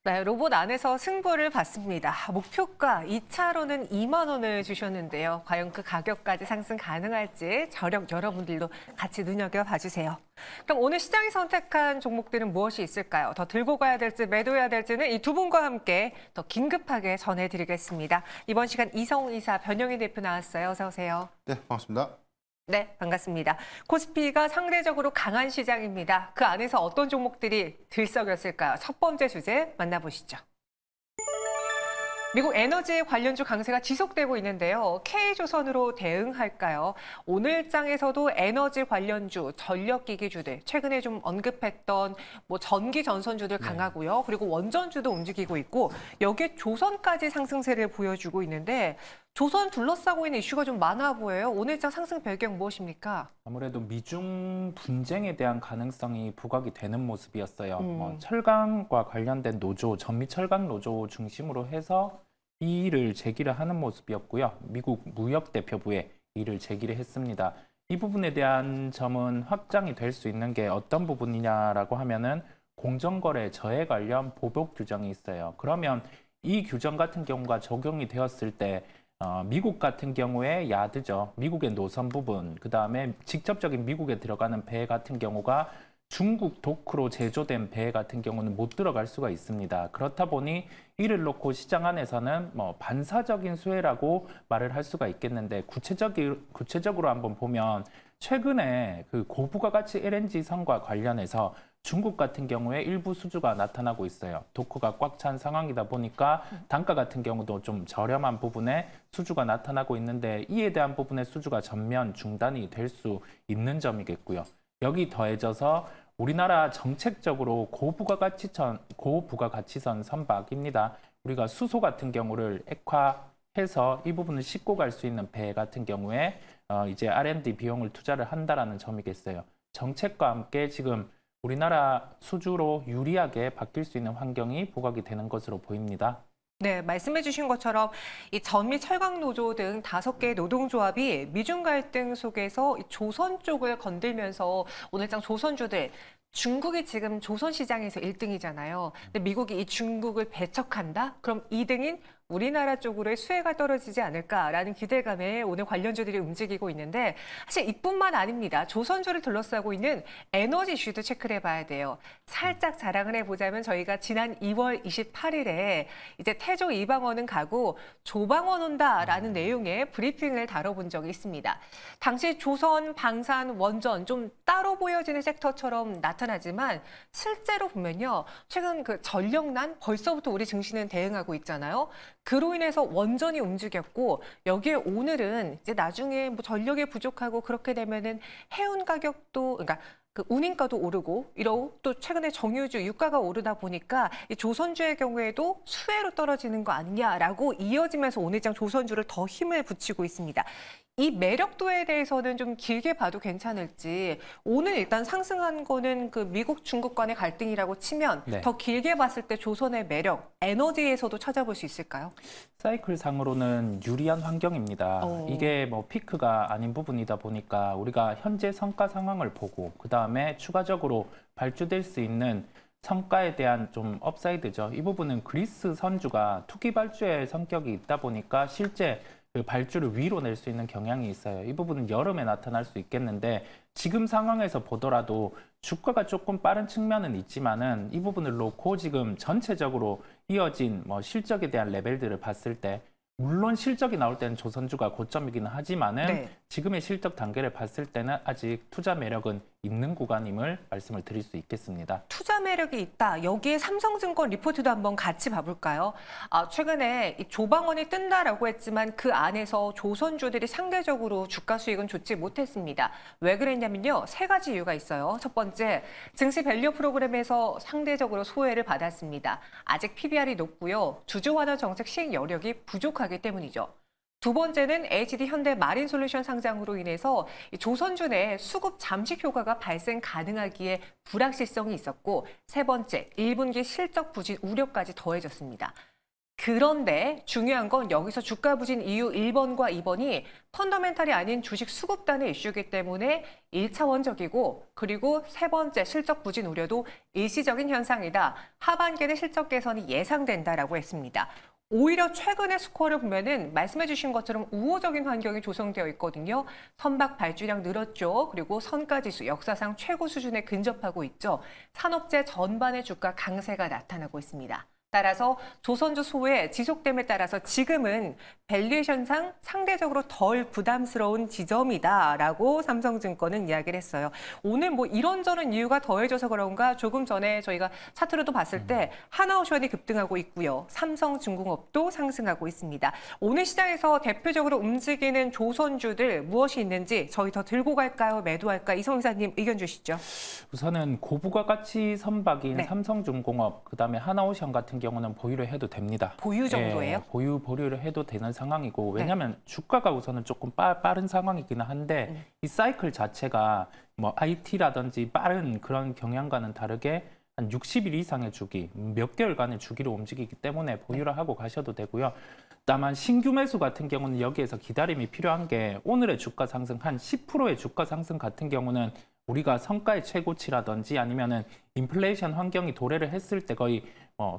네, 로봇 안에서 승부를 봤습니다. 목표가 2차로는 2만 원을 주셨는데요. 과연 그 가격까지 상승 가능할지 저력 여러분들도 같이 눈여겨봐 주세요. 그럼 오늘 시장이 선택한 종목들은 무엇이 있을까요? 더 들고 가야 될지 매도해야 될지는 이 두 분과 함께 더 긴급하게 전해드리겠습니다. 이번 시간 이성훈 이사 변영희 대표 나왔어요. 어서 오세요. 네, 반갑습니다. 네, 반갑습니다. 코스피가 상대적으로 강한 시장입니다. 그 안에서 어떤 종목들이 들썩였을까요? 첫 번째 주제 만나보시죠. 미국 에너지 관련주 강세가 지속되고 있는데요. K조선으로 대응할까요? 오늘 장에서도 에너지 관련주, 전력기기주들, 최근에 좀 언급했던 전기 전선주들 강하고요. 그리고 원전주도 움직이고 있고 여기에 조선까지 상승세를 보여주고 있는데 조선 둘러싸고 있는 이슈가 좀 많아 보여요. 오늘 장 상승 배경 무엇입니까? 아무래도 미중 분쟁에 대한 가능성이 부각이 되는 모습이었어요. 철강과 관련된 노조, 전미철강 노조 중심으로 해서 이의를 제기를 하는 모습이었고요. 미국 무역대표부에 이의를 제기를 했습니다. 이 부분에 대한 점은 확장이 될 수 있는 게 어떤 부분이냐라고 하면은 공정거래 저해 관련 보복 규정이 있어요. 그러면 이 규정 같은 경우가 적용이 되었을 때 미국 같은 경우에 야드죠. 미국의 노선 부분, 그 다음에 직접적인 미국에 들어가는 배 같은 경우가 중국 도크로 제조된 배 같은 경우는 못 들어갈 수가 있습니다. 그렇다 보니 이를 놓고 시장 안에서는 반사적인 수혜라고 말을 할 수가 있겠는데 구체적으로 한번 보면 최근에 그 고부가가치 LNG선과 관련해서 중국 같은 경우에 일부 수주가 나타나고 있어요. 도크가 꽉 찬 상황이다 보니까 단가 같은 경우도 좀 저렴한 부분에 수주가 나타나고 있는데 이에 대한 부분의 수주가 전면 중단이 될 수 있는 점이겠고요. 여기 더해져서 우리나라 정책적으로 고부가가치선 선박입니다. 우리가 수소 같은 경우를 액화해서 이 부분을 싣고 갈 수 있는 배 같은 경우에 이제 R&D 비용을 투자를 한다라는 점이겠어요. 정책과 함께 지금 우리나라 수주로 유리하게 바뀔 수 있는 환경이 부각이 되는 것으로 보입니다. 네, 말씀해 주신 것처럼 이 전미 철강 노조 등 5개의 노동조합이 미중 갈등 속에서 이 조선 쪽을 건들면서 오늘장 조선주들 중국이 지금 조선 시장에서 1등이잖아요. 근데 미국이 이 중국을 배척한다? 그럼 2등인 우리나라 쪽으로의 수혜가 떨어지지 않을까라는 기대감에 오늘 관련주들이 움직이고 있는데 사실 이뿐만 아닙니다. 조선주를 둘러싸고 있는 에너지 이슈도 체크를 해봐야 돼요. 살짝 자랑을 해보자면 저희가 지난 2월 28일에 이제 태조 이방원은 가고 조방원 온다라는 내용의 브리핑을 다뤄본 적이 있습니다. 당시 조선, 방산, 원전 좀 따로 보여지는 섹터처럼 나타나지만 실제로 보면요. 최근 그 전력난 벌써부터 우리 증시는 대응하고 있잖아요. 그로 인해서 원전이 움직였고 여기에 오늘은 이제 나중에 전력이 부족하고 그렇게 되면은 해운 가격도 그러니까 그 운임가도 오르고 이러고 또 최근에 정유주 유가가 오르다 보니까 이 조선주의 경우에도 수혜로 떨어지는 거 아니냐라고 이어지면서 오늘장 조선주를 더 힘을 붙이고 있습니다. 이 매력도에 대해서는 좀 길게 봐도 괜찮을지 오늘 일단 상승한 거는 그 미국 중국 간의 갈등이라고 치면 더 길게 봤을 때 조선의 매력, 에너지에서도 찾아볼 수 있을까요? 사이클 상으로는 유리한 환경입니다. 이게 피크가 아닌 부분이다 보니까 우리가 현재 성과 상황을 보고 그 다음에 추가적으로 발주될 수 있는 성과에 대한 좀 업사이드죠. 이 부분은 그리스 선주가 투기 발주의 성격이 있다 보니까 실제 그 발주를 위로 낼 수 있는 경향이 있어요. 이 부분은 여름에 나타날 수 있겠는데 지금 상황에서 보더라도 주가가 조금 빠른 측면은 있지만은 이 부분을 놓고 지금 전체적으로 이어진 실적에 대한 레벨들을 봤을 때 물론 실적이 나올 때는 조선주가 고점이기는 하지만은 지금의 실적 단계를 봤을 때는 아직 투자 매력은 있는 구간임을 말씀을 드릴 수 있겠습니다. 투자 매력이 있다. 여기에 삼성증권 리포트도 한번 같이 봐볼까요? 최근에 이 조방원이 뜬다라고 했지만 그 안에서 조선주들이 상대적으로 주가 수익은 좋지 못했습니다. 왜 그랬냐면요. 3가지 이유가 있어요. 첫 번째, 증시 밸류 프로그램에서 상대적으로 소외를 받았습니다. 아직 PBR이 높고요. 주주 완화 정책 시행 여력이 부족하기 때문이죠. 두 번째는 HD 현대 마린솔루션 상장으로 인해서 조선주 내 수급 잠식 효과가 발생 가능하기에 불확실성이 있었고 세 번째, 1분기 실적 부진 우려까지 더해졌습니다. 그런데 중요한 건 여기서 주가 부진 이유 1번과 2번이 펀더멘탈이 아닌 주식 수급단의 이슈이기 때문에 1차원적이고 그리고 세 번째 실적 부진 우려도 일시적인 현상이다. 하반기에는 실적 개선이 예상된다라고 했습니다. 오히려 최근의 스코어를 보면은 말씀해 주신 것처럼 우호적인 환경이 조성되어 있거든요. 선박 발주량 늘었죠. 그리고 선가지수 역사상 최고 수준에 근접하고 있죠. 산업재 전반의 주가 강세가 나타나고 있습니다. 따라서 조선주 소외 지속됨에 따라서 지금은 밸류에이션상 상대적으로 덜 부담스러운 지점이다라고 삼성증권은 이야기를 했어요. 오늘 뭐 이런저런 이유가 더해져서 그런가 조금 전에 저희가 차트로도 봤을 때 하나오션이 급등하고 있고요. 삼성중공업도 상승하고 있습니다. 오늘 시장에서 대표적으로 움직이는 조선주들 무엇이 있는지 저희 더 들고 갈까요? 매도할까? 이성 이사님 의견 주시죠. 우선은 고부가 가치 선박인 네. 삼성중공업, 그다음에 하나오션 같은 경우는 보유를 해도 됩니다. 보유 정도예요? 보유를 해도 되는 상황이고, 왜냐하면 주가가 우선은 조금 빠른 상황이기는 한데 이 사이클 자체가 뭐 IT라든지 빠른 그런 경향과는 다르게 한 60일 이상의 주기, 몇 개월간의 주기로 움직이기 때문에 보유를 하고 가셔도 되고요. 다만 신규 매수 같은 경우는 여기에서 기다림이 필요한 게, 오늘의 주가 상승 한 10%의 주가 상승 같은 경우는 우리가 성과의 최고치라든지 아니면은 인플레이션 환경이 도래를 했을 때 거의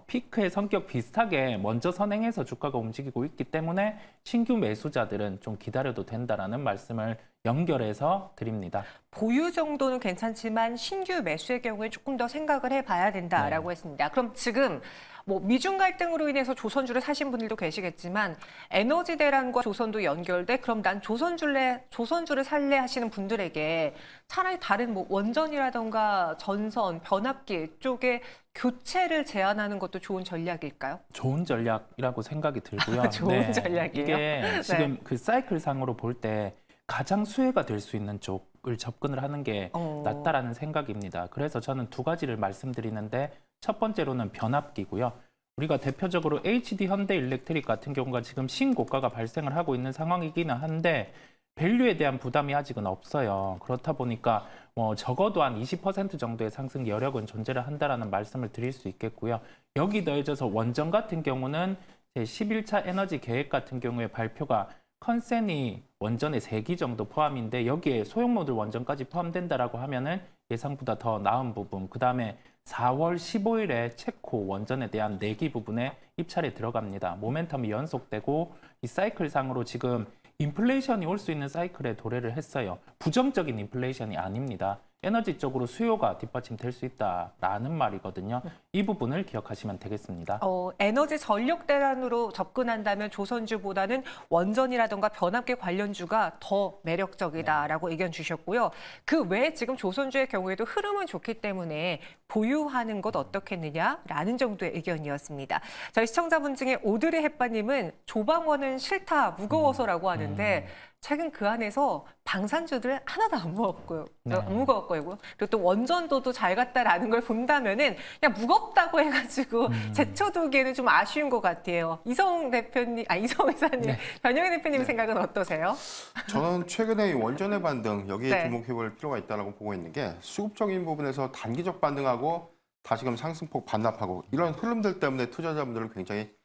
피크의 성격 비슷하게 먼저 선행해서 주가가 움직이고 있기 때문에 신규 매수자들은 좀 기다려도 된다라는 말씀을 연결해서 드립니다. 보유 정도는 괜찮지만 신규 매수의 경우에 조금 더 생각을 해봐야 된다라고 했습니다. 그럼 지금 뭐 미중 갈등으로 인해서 조선주를 사신 분들도 계시겠지만 에너지 대란과 조선도 연결돼 그럼 난 조선주를 살래 하시는 분들에게 차라리 다른 뭐 원전이라던가 전선, 변압기 쪽에 교체를 제한하는 것도 좋은 전략일까요? 좋은 전략이라고 생각이 들고요. 좋은 전략이에요? 이게 지금 그 사이클 상으로 볼 때 가장 수혜가 될 수 있는 쪽을 접근을 하는 게 낫다라는 생각입니다. 그래서 저는 두 가지를 말씀드리는데, 첫 번째로는 변압기고요. 우리가 대표적으로 HD 현대일렉트릭 같은 경우가 지금 신고가가 발생을 하고 있는 상황이기는 한데 밸류에 대한 부담이 아직은 없어요. 그렇다 보니까 뭐 적어도 한 20% 정도의 상승 여력은 존재를 한다라는 말씀을 드릴 수 있겠고요. 여기 더해져서 원전 같은 경우는 제 11차 에너지 계획 같은 경우에 발표가 컨센이 원전에 3기 정도 포함인데 여기에 소형모듈 원전까지 포함된다라고 하면은 예상보다 더 나은 부분, 그 다음에 4월 15일에 체코 원전에 대한 내기 부분에 입찰에 들어갑니다. 모멘텀이 연속되고 이 사이클상으로 지금 인플레이션이 올 수 있는 사이클에 도래를 했어요. 부정적인 인플레이션이 아닙니다. 에너지 쪽으로 수요가 뒷받침될 수 있다라는 말이거든요. 이 부분을 기억하시면 되겠습니다. 에너지 전력 대란으로 접근한다면 조선주보다는 원전이라던가 변압기 관련주가 더 매력적이다라고 의견 주셨고요. 그 외에 지금 조선주의 경우에도 흐름은 좋기 때문에 보유하는 것 어떻겠느냐라는 정도의 의견이었습니다. 저희 시청자분 중에 오드리 햇바님은 조방원은 싫다, 무거워서라고 하는데 최근 그 안에서 방산주들 하나도 안 무겁고요. 안 무거웠고요. 그리고 또 원전도도 잘 갔다라는 걸 본다면은 그냥 무겁다고 해가지고 제쳐두기에는 좀 아쉬운 것 같아요. 이성 회사님, 변영희 대표님 생각은 어떠세요? 저는 최근에 이 원전의 반등 여기에 네. 주목해볼 필요가 있다고 보고 있는 게, 수급적인 부분에서 단기적 반등하고 다시금 상승폭 반납하고 이런 흐름들 때문에 투자자분들은 굉장히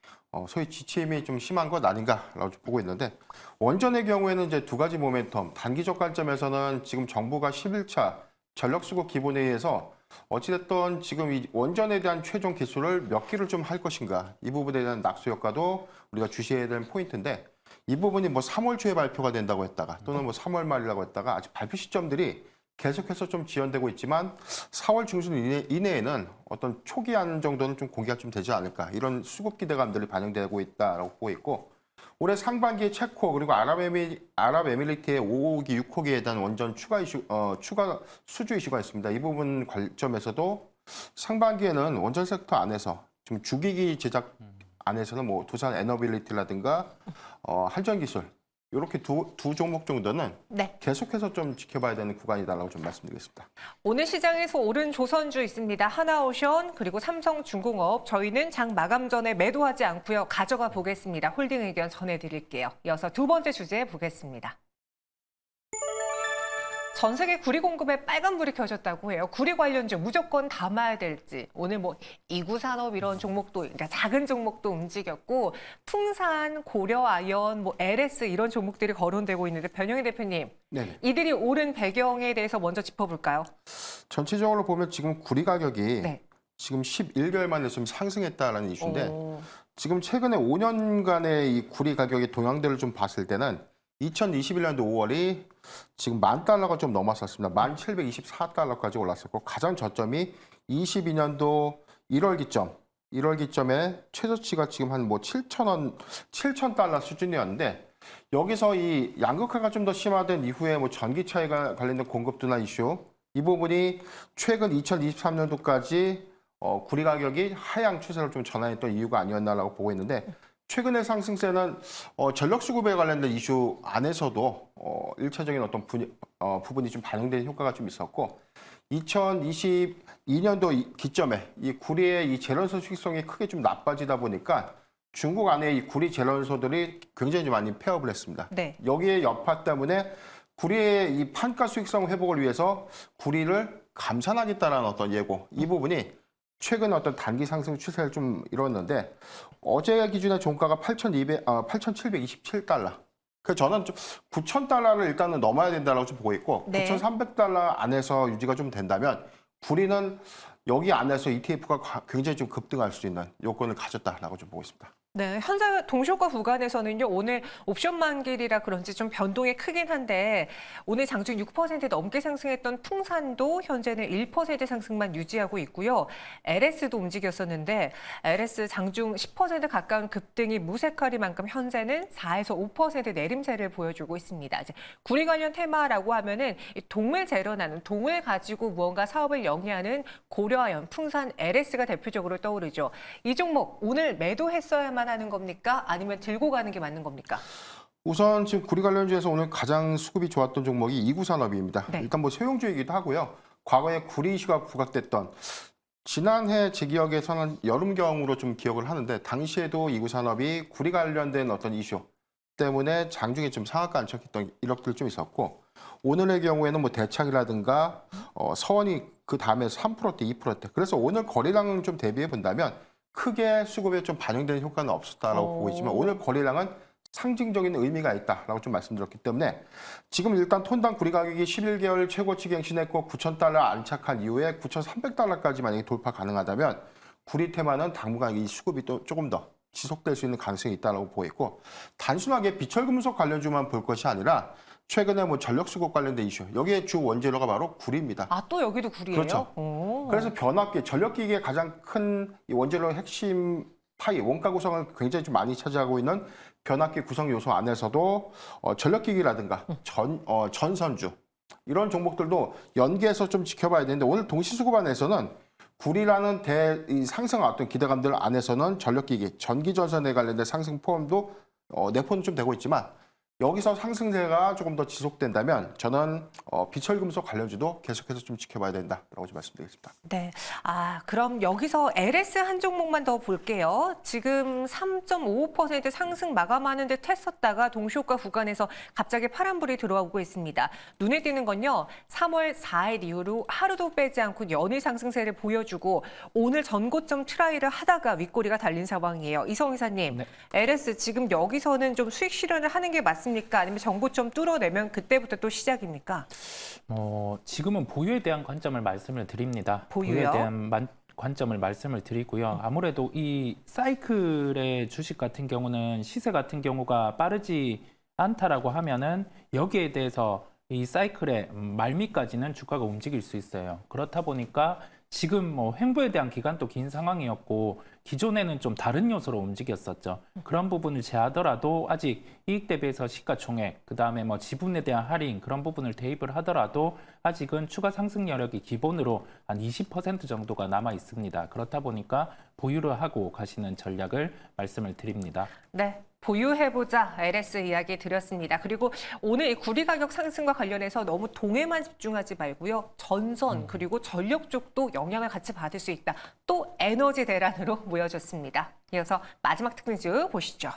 소위 지침이 좀 심한 것 아닌가라고 보고 있는데, 원전의 경우에는 이제 두 가지 모멘텀, 단기적 관점에서는 지금 정부가 11차 전력수급 기본회의에서 어찌됐든 지금 이 원전에 대한 최종 기술을 몇 기를 좀 할 것인가, 이 부분에 대한 낙수 효과도 우리가 주시해야 되는 포인트인데, 이 부분이 뭐 3월 초에 발표가 된다고 했다가 또는 뭐 3월 말이라고 했다가 아직 발표 시점들이 계속해서 좀 지연되고 있지만 4월 중순 이내에는 어떤 초기한 정도는 좀 공개가 좀 되지 않을까, 이런 수급 기대감들이 반영되고 있다라고 보고 있고, 올해 상반기에 체코 그리고 아랍에미리트의 5호기, 6호기에 대한 원전 추가 수주 이슈가 있습니다. 이 부분 관점에서도 상반기에는 원전 섹터 안에서 지금 주기기 제작 안에서는 뭐 두산 에너빌리티라든가 한전 기술, 이렇게 두 종목 정도는 계속해서 좀 지켜봐야 되는 구간이다라고 좀 말씀드리겠습니다. 오늘 시장에서 오른 조선주 있습니다. 하나오션 그리고 삼성중공업. 저희는 장 마감 전에 매도하지 않고요. 가져가 보겠습니다. 홀딩 의견 전해드릴게요. 이어서 두 번째 주제 보겠습니다. 전 세계 구리 공급에 빨간불이 켜졌다고 해요. 구리 관련주 무조건 담아야 될지. 오늘 뭐 이구산업 이런 종목도, 그러니까 작은 종목도 움직였고 풍산, 고려아연, 뭐 LS 이런 종목들이 거론되고 있는데 변영희 대표님, 네. 이들이 오른 배경에 대해서 먼저 짚어볼까요? 전체적으로 보면 지금 구리 가격이 네. 지금 11개월 만에 좀 상승했다라는 이슈인데 오. 지금 최근에 5년간의 이 구리 가격의 동향들을 좀 봤을 때는 2021년도 5월이 지금 $10,000가 좀 넘었었습니다. 1,724달러까지 올랐었고 가장 저점이 22년도 1월 기점에 최저치가 지금 한 뭐 7,000달러 수준이었는데 여기서 이 양극화가 좀 더 심화된 이후에 뭐 전기차에 관련된 공급 둔화 이슈 이 부분이 최근 2023년도까지 구리 가격이 하향 추세를 좀 전환했던 이유가 아니었나라고 보고 있는데 최근의 상승세는 전력 수급에 관련된 이슈 안에서도 일차적인 어떤 부분이 좀 반영된 효과가 좀 있었고 2022년도 기점에 이 구리의 이 제련소 수익성이 크게 좀 나빠지다 보니까 중국 안에 이 구리 제련소들이 굉장히 좀 많이 폐업을 했습니다. 네. 여기에 여파 때문에 구리의 이 판가 수익성 회복을 위해서 구리를 감산하겠다라는 어떤 예고 이 부분이 최근 어떤 단기 상승 추세를 좀 이뤘는데 어제 기준의 종가가 8,727달러. 그 저는 좀 9,000달러를 일단은 넘어야 된다고 좀 보고 있고 네. 9,300달러 안에서 유지가 좀 된다면 구리는 여기 안에서 ETF가 굉장히 좀 급등할 수 있는 요건을 가졌다라고 좀 보고 있습니다. 네, 현재 동시효과 구간에서는요, 오늘 옵션 만기이라 그런지 좀 변동이 크긴 한데, 오늘 장중 6% 넘게 상승했던 풍산도 현재는 1% 상승만 유지하고 있고요. LS도 움직였었는데, LS 장중 10% 가까운 급등이 무색하리만큼 현재는 4에서 5% 내림세를 보여주고 있습니다. 이제 구리 관련 테마라고 하면은 이 동물 재련하는, 동을 가지고 무언가 사업을 영위하는 고려아연, 풍산, LS가 대표적으로 떠오르죠. 이 종목 오늘 매도했어야만 하는 겁니까? 아니면 들고 가는 게 맞는 겁니까? 우선 지금 구리 관련주에서 오늘 가장 수급이 좋았던 종목이 이구산업입니다. 네. 일단 뭐 소형주이기도 하고요. 과거에 구리 이슈가 부각됐던 지난해 제 기억에서는 여름경으로 좀 기억을 하는데 당시에도 이구산업이 구리 관련된 어떤 이슈 때문에 장중에 좀 상한가 안착했던 이력들이 좀 있었고 오늘의 경우에는 뭐 대창이라든가 서원이 그 다음에 3%대, 2%대. 그래서 오늘 거래량을 좀 대비해 본다면 크게 수급에 좀 반영되는 효과는 없었다라고 보고 있지만 오늘 거래량은 상징적인 의미가 있다라고 좀 말씀드렸기 때문에 지금 일단 톤당 구리 가격이 11개월 최고치 갱신했고 9,000달러 안착한 이후에 9,300달러까지 만약에 돌파 가능하다면 구리 테마는 당분간 이 수급이 또 조금 더 지속될 수 있는 가능성이 있다고 보고 있고 단순하게 비철금속 관련주만 볼 것이 아니라 최근에 뭐 전력 수급 관련된 이슈 여기에 주 원재료가 바로 구리입니다. 아, 또 여기도 구리예요? 그렇죠. 오. 그래서 변압기, 전력기기의 가장 큰 이 원재료의 핵심 파이, 원가 구성을 굉장히 좀 많이 차지하고 있는 변압기 구성 요소 안에서도 전력기기라든가 전선주 이런 종목들도 연계해서 좀 지켜봐야 되는데 오늘 동시수급 안에서는 구리라는 이 상승 어떤 기대감들 안에서는 전력기기, 전기전선에 관련된 상승 포함도 내포는 좀 되고 있지만 여기서 상승세가 조금 더 지속된다면 저는 비철금속 관련주도 계속해서 좀 지켜봐야 된다라고 좀 말씀드리겠습니다. 네. 아, 그럼 여기서 LS 한 종목만 더 볼게요. 지금 3.55% 상승 마감하는 듯 했었다가 동시효과 구간에서 갑자기 파란불이 들어오고 있습니다. 눈에 띄는 건요. 3월 4일 이후로 하루도 빼지 않고 연일 상승세를 보여주고 오늘 전고점 트라이를 하다가 윗꼬리가 달린 상황이에요. 이성 이사님, 네. LS 지금 여기서는 좀 수익 실현을 하는 게 맞습니까? 아니면 전고점 뚫어내면 그때부터 또 시작입니까? 지금은 보유에 대한 관점을 말씀을 드립니다. 보유요? 보유에 대한 관점을 말씀을 드리고요. 아무래도 이 사이클의 주식 같은 경우는 시세 같은 경우가 빠르지 않다라고 하면은 여기에 대해서 이 사이클의 말미까지는 주가가 움직일 수 있어요. 그렇다 보니까 지금 뭐 횡보에 대한 기간도 긴 상황이었고 기존에는 좀 다른 요소로 움직였었죠. 그런 부분을 제하더라도 아직 이익 대비해서 시가총액, 그다음에 뭐 지분에 대한 할인 그런 부분을 대입을 하더라도 아직은 추가 상승 여력이 기본으로 한 20% 정도가 남아 있습니다. 그렇다 보니까 보유를 하고 가시는 전략을 말씀을 드립니다. 네. 보유해보자 LS 이야기 드렸습니다. 그리고 오늘 이 구리 가격 상승과 관련해서 너무 동에만 집중하지 말고요. 전선 그리고 전력 쪽도 영향을 같이 받을 수 있다. 또 에너지 대란으로 모여졌습니다. 이어서 마지막 특징주 보시죠.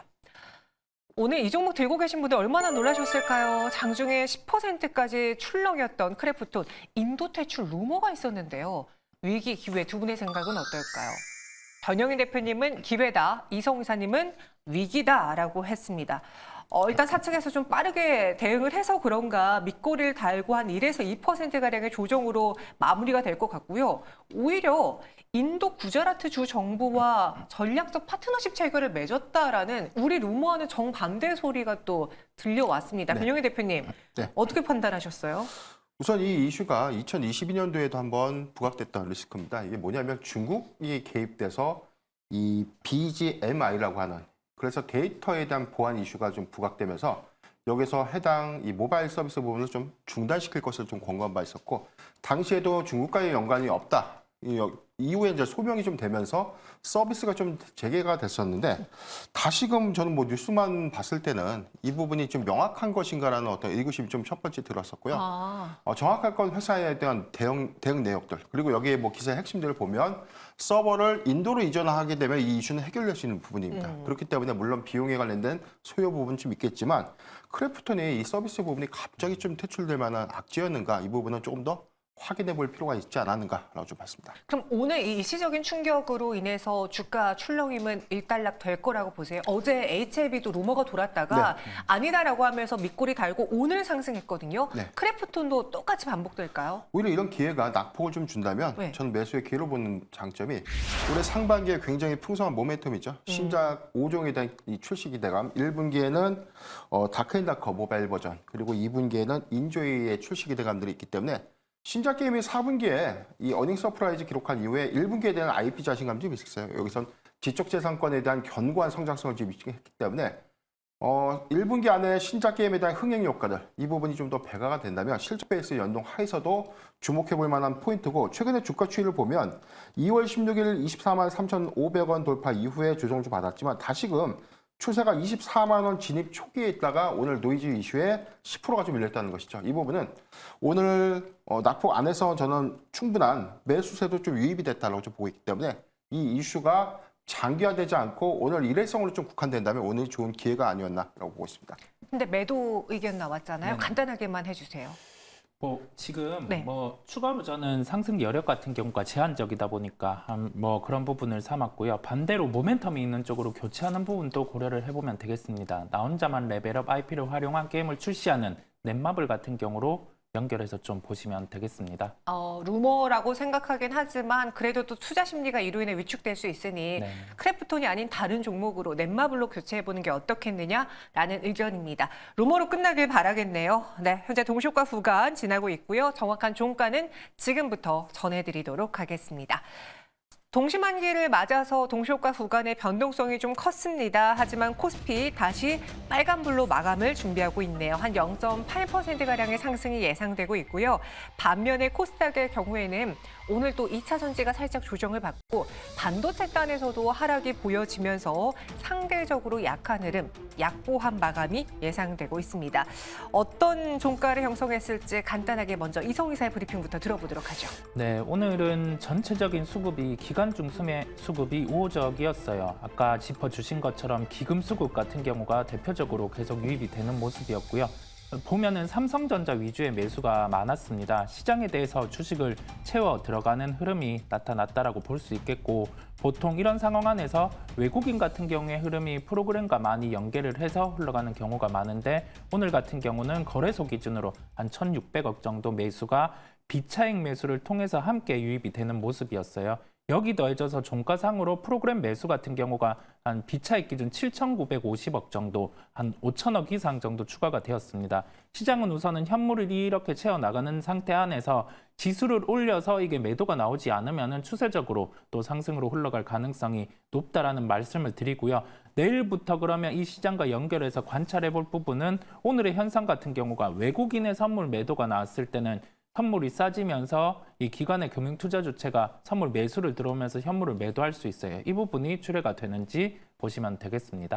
오늘 이 종목 들고 계신 분들 얼마나 놀라셨을까요? 장중에 10%까지 출렁였던 크래프톤 인도 퇴출 루머가 있었는데요. 위기, 기회 두 분의 생각은 어떨까요? 변영인 대표님은 기회다, 이성 이사님은 위기다라고 했습니다. 일단 사측에서 좀 빠르게 대응을 해서 그런가 밑꼬리를 달고 한 1에서 2%가량의 조정으로 마무리가 될 것 같고요. 오히려 인도 구자라트 주 정부와 전략적 파트너십 체결을 맺었다라는 우리 루머와는 정반대 소리가 또 들려왔습니다. 네. 변영희 대표님, 네. 어떻게 판단하셨어요? 우선 이 이슈가 2022년도에도 한번 부각됐던 리스크입니다. 이게 뭐냐면 중국이 개입돼서 이 BGMI라고 하는 그래서 데이터에 대한 보안 이슈가 좀 부각되면서 여기서 해당 이 모바일 서비스 부분을 좀 중단시킬 것을 좀 권고한 바 있었고 당시에도 중국과의 연관이 없다. 이후에 이제 소명이 좀 되면서 서비스가 좀 재개가 됐었는데 다시금 저는 뭐 뉴스만 봤을 때는 이 부분이 좀 명확한 것인가라는 어떤 의구심이 좀 첫 번째 들었었고요. 정확할 건 회사에 대한 대응 내역들 그리고 여기에 뭐 기사의 핵심들을 보면 서버를 인도로 이전하게 되면 이 이슈는 해결될 수 있는 부분입니다. 그렇기 때문에 물론 비용에 관련된 소요 부분은 좀 있겠지만 크래프톤의 이 서비스 부분이 갑자기 좀 퇴출될 만한 악재였는가 이 부분은 조금 더 확인해 볼 필요가 있지 않았는가라고 좀 봤습니다. 그럼 오늘 이 일시적인 충격으로 인해서 주가 출렁임은 일단락 될 거라고 보세요? 어제 HLB도 루머가 돌았다가 아니다라고 하면서 밑꼬리 달고 오늘 상승했거든요. 네. 크래프톤도 똑같이 반복될까요? 오히려 이런 기회가 낙폭을 좀 준다면 네. 저는 매수의 기회로 보는 장점이 올해 상반기에 굉장히 풍성한 모멘텀이죠. 신작 5종에 대한 이 출시 기대감. 1분기에는 다크앤다커 모바일 버전 그리고 2분기에는 인조이의 출시 기대감들이 있기 때문에 신작 게임이 4분기에 이 어닝 서프라이즈 기록한 이후에 1분기에 대한 IP 자신감이 좀 있었어요. 여기선 지적재산권에 대한 견고한 성장성을 좀 했기 때문에 1분기 안에 신작 게임에 대한 흥행 효과들 이 부분이 좀 더 배가가 된다면 실적 베이스 연동 하에서도 주목해 볼 만한 포인트고 최근에 주가 추이를 보면 2월 16일 24만 3,500원 돌파 이후에 조정 좀 받았지만 다시금 추세가 24만 원 진입 초기에 있다가 오늘 노이즈 이슈에 10%가 좀 밀렸다는 것이죠. 이 부분은 오늘 낙폭 안에서 저는 충분한 매수세도 좀 유입이 됐다고 좀 보고 있기 때문에 이 이슈가 장기화되지 않고 오늘 일회성으로 좀 국한된다면 오늘 좋은 기회가 아니었나라고 보고 있습니다. 근데 매도 의견 나왔잖아요. 네네. 간단하게만 해주세요. 지금 네. 추가로 저는 상승 여력 같은 경우가 제한적이다 보니까 그런 부분을 삼았고요. 반대로 모멘텀이 있는 쪽으로 교체하는 부분도 고려를 해보면 되겠습니다. 나 혼자만 레벨업 IP를 활용한 게임을 출시하는 넷마블 같은 경우로 연결해서 좀 보시면 되겠습니다. 루머라고 생각하긴 하지만 그래도 또 투자 심리가 이로 인해 위축될 수 있으니 네. 크래프톤이 아닌 다른 종목으로 넷마블로 교체해보는 게 어떻겠느냐라는 의견입니다. 루머로 끝나길 바라겠네요. 네, 현재 동시효과 구간 지나고 있고요. 정확한 종가는 지금부터 전해드리도록 하겠습니다. 동시만기를 맞아서 동시효과 구간의 변동성이 좀 컸습니다. 하지만 코스피 다시 빨간불로 마감을 준비하고 있네요. 한 0.8%가량의 상승이 예상되고 있고요. 반면에 코스닥의 경우에는 오늘 또 2차 전지가 살짝 조정을 받고 반도체 단에서도 하락이 보여지면서 상대적으로 약한 흐름, 약보한 마감이 예상되고 있습니다. 어떤 종가를 형성했을지 간단하게 먼저 이성 이사의 브리핑부터 들어보도록 하죠. 네, 오늘은 전체적인 수급이 기간 중 수급이 우호적이었어요. 아까 짚어주신 것처럼 기금 수급 같은 경우가 대표적으로 계속 유입이 되는 모습이었고요. 보면은 삼성전자 위주의 매수가 많았습니다. 시장에 대해서 주식을 채워 들어가는 흐름이 나타났다라고 볼 수 있겠고 보통 이런 상황 안에서 외국인 같은 경우의 흐름이 프로그램과 많이 연계를 해서 흘러가는 경우가 많은데 오늘 같은 경우는 거래소 기준으로 한 1,600억 정도 매수가 비차익 매수를 통해서 함께 유입이 되는 모습이었어요. 여기 더해져서 종가상으로 프로그램 매수 같은 경우가 한 비차익 기준 7,950억 정도, 한 5천억 이상 정도 추가가 되었습니다. 시장은 우선은 현물을 이렇게 채워나가는 상태 안에서 지수를 올려서 이게 매도가 나오지 않으면 추세적으로 또 상승으로 흘러갈 가능성이 높다라는 말씀을 드리고요. 내일부터 그러면 이 시장과 연결해서 관찰해 볼 부분은 오늘의 현상 같은 경우가 외국인의 선물 매도가 나왔을 때는 선물이 싸지면서 이 기관의 금융투자 주체가 선물 매수를 들어오면서 현물을 매도할 수 있어요. 이 부분이 출회가 되는지 보시면 되겠습니다.